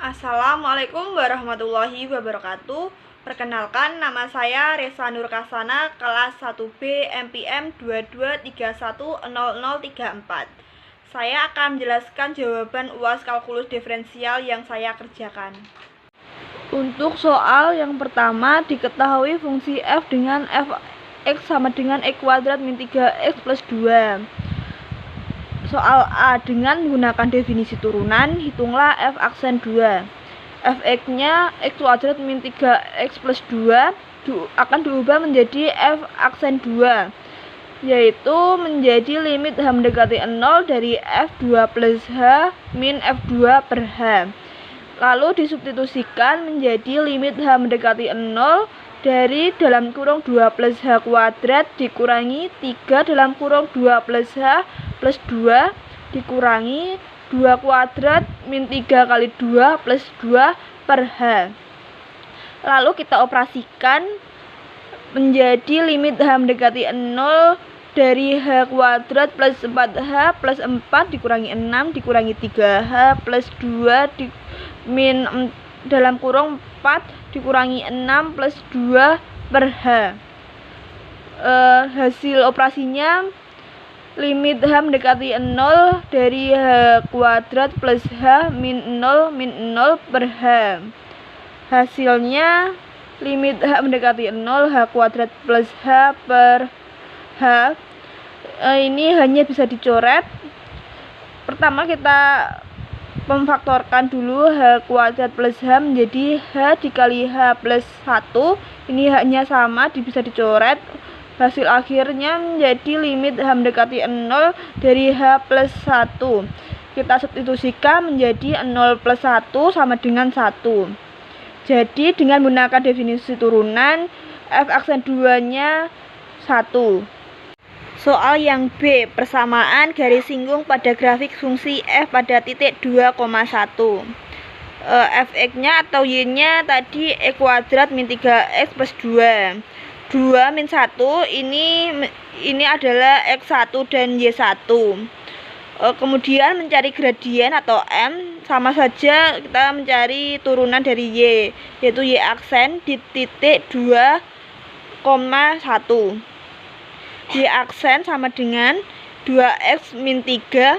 Assalamualaikum warahmatullahi wabarakatuh. Perkenalkan, nama saya Resa Nur Kasana, kelas 1B MPM 22310034. Saya akan menjelaskan jawaban UAS kalkulus diferensial yang saya kerjakan. Untuk soal yang pertama, diketahui fungsi f dengan fx sama dengan x kuadrat min 3x plus 2. Soal A, dengan menggunakan definisi turunan, hitunglah f aksen 2. Fx-nya x kuadrat min 3x plus 2 akan diubah menjadi f aksen 2, yaitu menjadi limit h mendekati 0 dari f2 plus h min f2 per h. Lalu disubstitusikan menjadi limit h mendekati 0 dari dalam kurung 2 plus h kuadrat dikurangi 3 dalam kurung 2 plus h plus 2 dikurangi 2 kuadrat min 3 kali 2 plus 2 per h. Lalu kita operasikan menjadi limit h mendekati 0 dari h kuadrat plus 4h plus 4 dikurangi 6 dikurangi 3h plus 2 min dalam kurung 4 dikurangi 6 plus 2 per h. Hasil operasinya limit h mendekati 0 dari h kuadrat plus h min 0 per h. Hasilnya limit h mendekati 0 h kuadrat plus h per h. Ini hanya bisa dicoret. Pertama kita memfaktorkan dulu h kuadrat plus h menjadi h dikali h plus 1. Ini hanya sama, bisa dicoret. Hasil akhirnya menjadi limit h mendekati 0 dari h plus 1. Kita substitusikan menjadi 0 plus 1 sama dengan 1. Jadi dengan menggunakan definisi turunan, f aksen 2-nya 1. Soal yang B, persamaan garis singgung pada grafik fungsi f pada titik 2,1. Fx-nya atau y-nya tadi x kuadrat min 3x plus 2. 2 min 1 ini adalah x1 dan y1. Kemudian mencari gradien atau m, sama saja kita mencari turunan dari y, yaitu y aksen di titik 2,1. Y aksen sama dengan 2x min 3,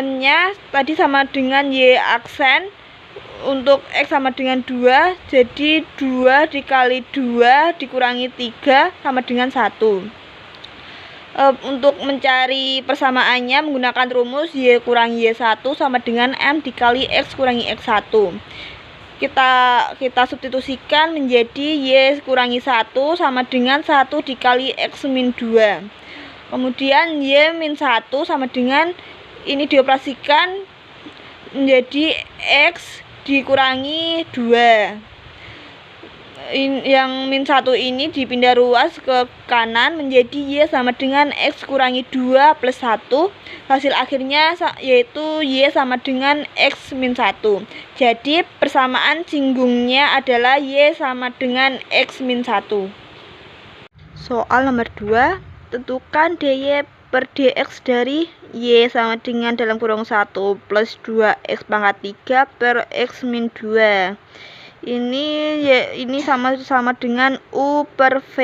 m-nya tadi sama dengan y aksen. Untuk x sama dengan 2, jadi 2 dikali 2 dikurangi 3 sama dengan 1. Untuk mencari persamaannya menggunakan rumus y kurangi y1 sama dengan m dikali x kurangi x1. Kita substitusikan menjadi y kurangi 1 sama dengan 1 dikali x min 2. Kemudian y min 1 sama dengan, ini dioperasikan menjadi x dikurangi 2. Yang min 1 ini dipindah ruas ke kanan menjadi y sama dengan x kurangi 2 plus 1. Hasil akhirnya yaitu y sama dengan x min 1. Jadi persamaan singgungnya adalah y sama dengan x min 1. Soal nomor 2, tentukan dy per dx dari y sama dengan dalam kurung 1 plus 2x pangkat 3 per x min 2. Ini sama dengan u per v.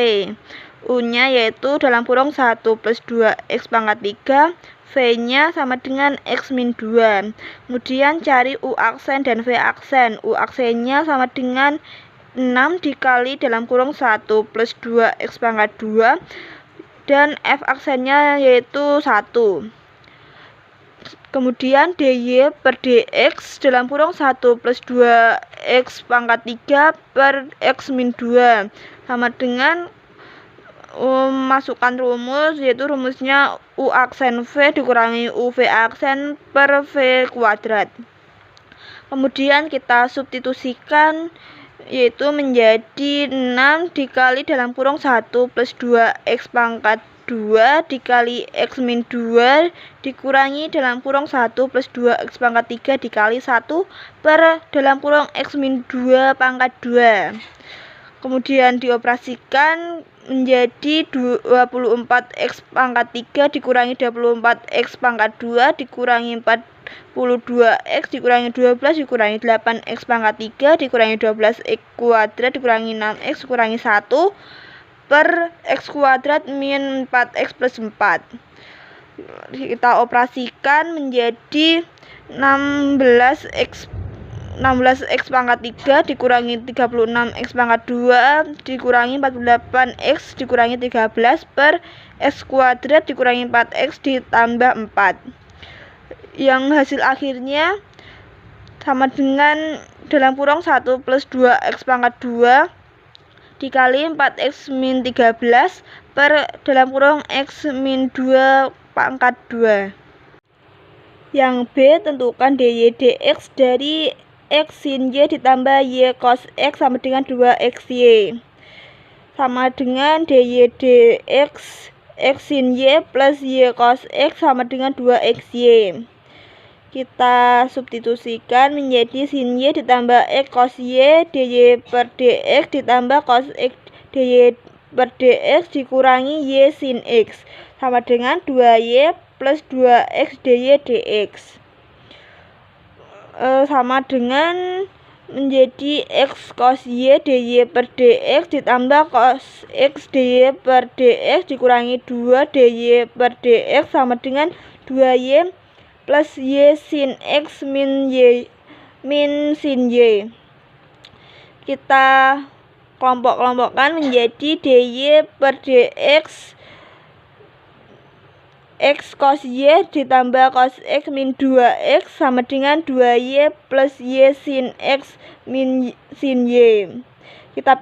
U-nya yaitu dalam kurung 1 plus 2x pangkat 3, v-nya sama dengan x min 2. Kemudian cari u aksen dan v aksen. U aksennya sama dengan 6 dikali dalam kurung 1 plus 2x pangkat 2, dan f aksennya yaitu 1. Kemudian dy per dx dalam kurung 1 plus 2x pangkat 3 per x min 2 sama dengan masukkan rumus, yaitu rumusnya u aksen v dikurangi u v aksen per v kuadrat. Kemudian kita substitusikan, yaitu menjadi 6 dikali dalam kurung 1 plus 2x pangkat 2 dikali x min 2 dikurangi dalam kurung 1 plus 2x pangkat 3 dikali 1 per dalam kurung x min 2 pangkat 2. kemudian dioperasikan menjadi 24x pangkat 3 dikurangi 24x pangkat 2 dikurangi 42x dikurangi 12 dikurangi 8x pangkat 3 dikurangi 12x kuadrat dikurangi 6x dikurangi 1 per x kuadrat min 4x plus 4. Kita operasikan menjadi 16x pangkat 3 dikurangi 36x pangkat 2 dikurangi 48x dikurangi 13 per x kuadrat dikurangi 4x ditambah 4, yang hasil akhirnya sama dengan dalam kurung 1 plus 2x pangkat 2 dikali 4x min 13 per dalam kurung x min 2 pangkat 2. Yang B, tentukan dy dx dari x sin y ditambah y cos x sama dengan 2xy sama dengan dy dx x sin y plus y cos x sama dengan 2xy. Kita substitusikan menjadi sin y ditambah x cos y dy per dx ditambah cos x dy per dx dikurangi y sin x sama dengan 2y plus 2x dy dx sama dengan menjadi x cos y dy per dx ditambah cos x dy per dx dikurangi 2 dy per dx sama dengan 2y plus y sin x min sin y. Kita kelompok-kelompokkan menjadi dy per dx x cos y ditambah cos x min 2x sama dengan 2y plus y sin x min sin y.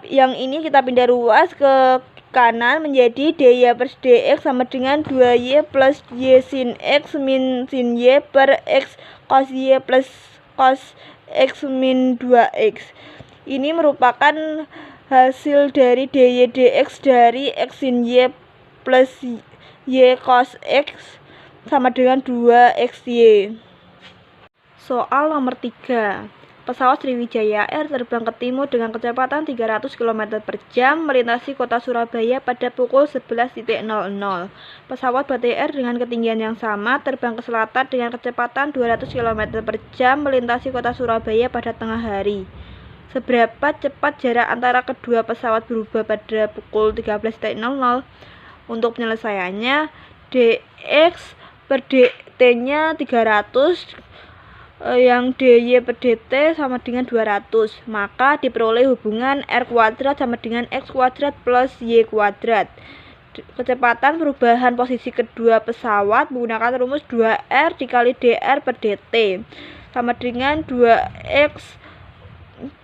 Yang ini kita pindah ruas ke kanan menjadi dy per dx sama dengan 2y plus y sin x min sin y per x cos y plus cos x min 2x. Ini merupakan hasil dari dy dx dari x sin y plus y cos x sama dengan 2xy. Soal nomor 3. Pesawat Sriwijaya Air terbang ke timur dengan kecepatan 300 km per jam melintasi kota Surabaya pada pukul 11.00. Pesawat Batik Air dengan ketinggian yang sama terbang ke selatan dengan kecepatan 200 km per jam melintasi kota Surabaya pada tengah hari. Seberapa cepat jarak antara kedua pesawat berubah pada pukul 13.00? Untuk penyelesaiannya, dx per dt-nya 300, yang dy per dt sama dengan 200. Maka diperoleh hubungan r kuadrat sama dengan x kuadrat plus y kuadrat. Kecepatan perubahan posisi kedua pesawat menggunakan rumus 2r dikali dr per dt sama dengan 2x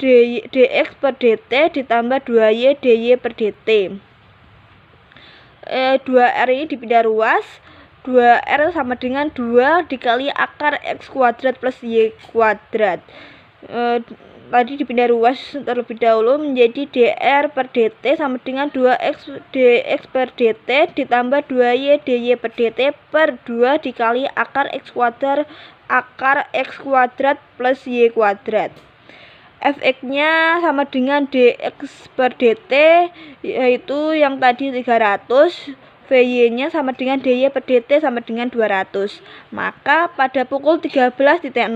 dx per dt ditambah 2y dy per dt. 2r ini dipindah ruas, 2r sama dengan 2 dikali akar x kuadrat plus y kuadrat. Tadi dipindah ruas terlebih dahulu menjadi dr per dt sama dengan 2x dx per dt ditambah 2y dy per dt per 2 dikali akar x kuadrat plus y kuadrat. Fx-nya sama dengan dx per dt, yaitu yang tadi 300, Vy-nya sama dengan dy per dt sama dengan 200. Maka pada pukul 13.00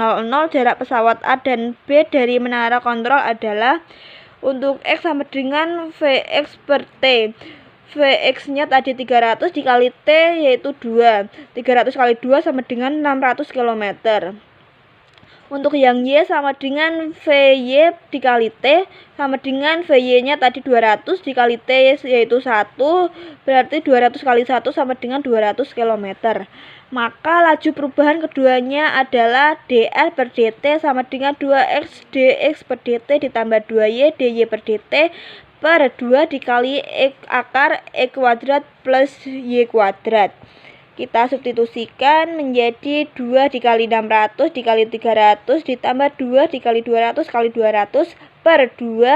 jarak pesawat A dan B dari menara kontrol adalah untuk x sama dengan Vx per t. Vx-nya tadi 300 dikali t yaitu 2. 300 kali 2 sama dengan 600 km. Untuk yang y sama dengan Vy dikali t sama dengan Vy-nya tadi 200 dikali t yaitu 1, berarti 200 kali 1 sama dengan 200 km. Maka laju perubahan keduanya adalah dr per dt sama dengan 2x dx per dt ditambah 2y dy per dt per 2 dikali akar x kuadrat plus y kuadrat. Kita substitusikan menjadi 2 dikali 600 dikali 300 ditambah 2 dikali 200 kali 200 per 2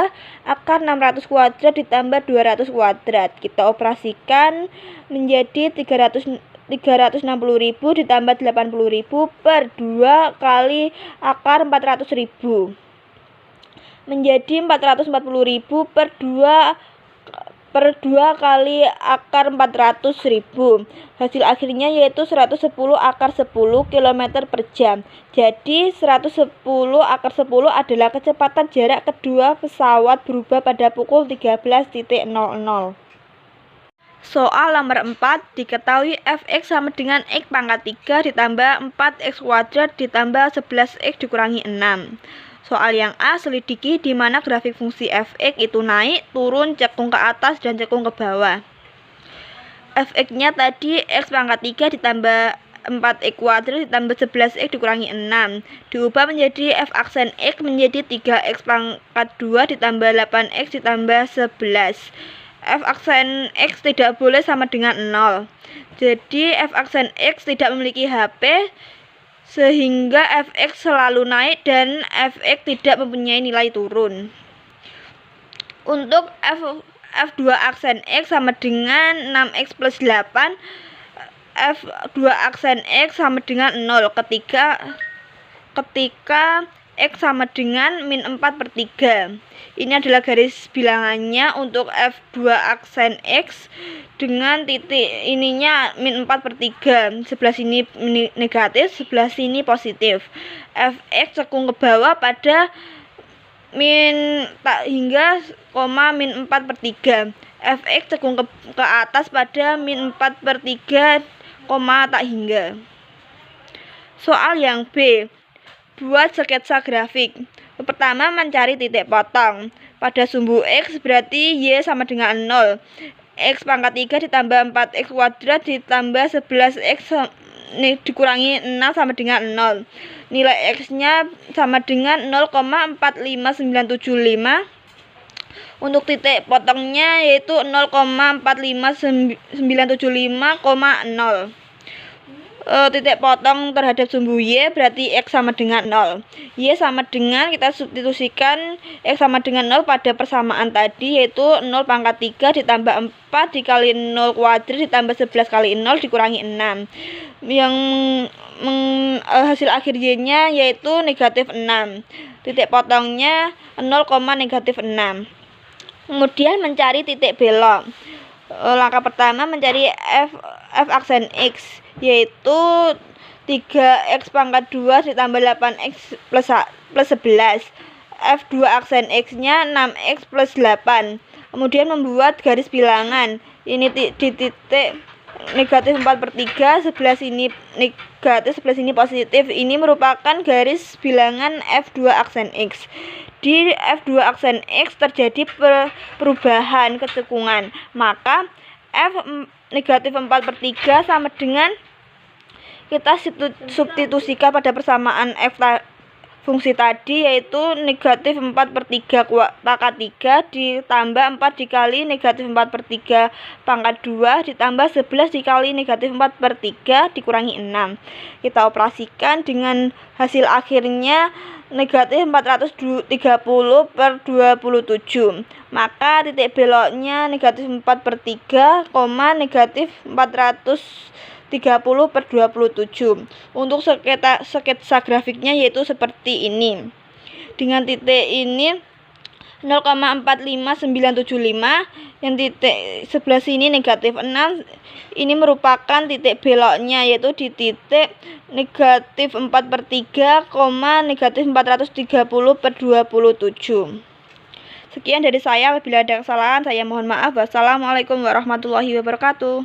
akar 600 kuadrat ditambah 200 kuadrat. Kita operasikan menjadi 360.000 ditambah 80.000 per 2 kali akar 400.000. menjadi 440.000 per 2 kali akar 400.000. Hasil akhirnya yaitu 110 akar 10 km per jam. Jadi 110 akar 10 adalah kecepatan jarak kedua pesawat berubah pada pukul 13.00. Soal nomor 4, diketahui fx sama dengan x pangkat 3 ditambah 4x kuadrat ditambah 11x dikurangi 6. Soal yang A, selidiki di mana grafik fungsi fx itu naik, turun, cekung ke atas, dan cekung ke bawah. Fx-nya tadi x pangkat 3 ditambah 4x kuadrat ditambah 11x dikurangi 6. Diubah menjadi f aksen x menjadi 3x pangkat 2 ditambah 8x ditambah 11. F aksen X tidak boleh sama dengan 0. Jadi F aksen X tidak memiliki HP, sehingga Fx selalu naik dan Fx tidak mempunyai nilai turun. Untuk F2 aksen X sama dengan 6x plus 8, F2 aksen X sama dengan 0 ketika X sama dengan min 4 per 3. Ini adalah garis bilangannya untuk F2 aksen X dengan titik ininya min 4 per 3. Sebelah sini negatif, sebelah sini positif. Fx cekung ke bawah pada min tak hingga, min 4 per 3. Fx cekung ke atas pada min 4 per 3, tak hingga. Soal yang B, buat sketsa grafik. Pertama, mencari titik potong. Pada sumbu X berarti Y sama dengan 0. X pangkat 3 ditambah 4x kuadrat ditambah 11x dikurangi 6 sama dengan 0. Nilai X-nya sama dengan 0,45975. Untuk titik potongnya yaitu 0,45975,0. Titik potong terhadap sumbu Y berarti X sama dengan 0. Y sama dengan, kita substitusikan X sama dengan 0 pada persamaan tadi, yaitu 0 pangkat 3 ditambah 4 dikali 0 kuadrat ditambah 11 kali 0 dikurangi 6. Yang hasil akhir Y-nya yaitu negatif 6. Titik potongnya 0,-6. Kemudian mencari titik belok. Langkah pertama mencari F aksen X, yaitu 3x pangkat 2 ditambah 8x plus 11. F2 aksen X-nya 6x plus 8. Kemudian membuat garis bilangan. Ini di titik negatif 4 per 3, sebelah sini negatif, sebelah sini positif. Ini merupakan garis bilangan F2 aksen X. Di F2 aksen X terjadi perubahan kecekungan, maka F negatif 4 per 3 sama dengan, kita substitusikan pada persamaan F fungsi tadi, yaitu negatif 4 per 3 pangkat 3 ditambah 4 dikali negatif 4 per 3 pangkat 2 ditambah 11 dikali negatif 4 per 3 dikurangi 6. Kita operasikan dengan hasil akhirnya negatif 430 per 27. Maka titik beloknya negatif 4 per 3, negatif 430 per 27. Untuk sketsa grafiknya yaitu seperti ini. Dengan titik ini 0,45975, yang titik sebelah sini negatif 6, ini merupakan titik beloknya, yaitu di titik negatif 4 per 3, negatif 430 per 27. Sekian dari saya, apabila ada kesalahan saya mohon maaf. Wassalamualaikum warahmatullahi wabarakatuh.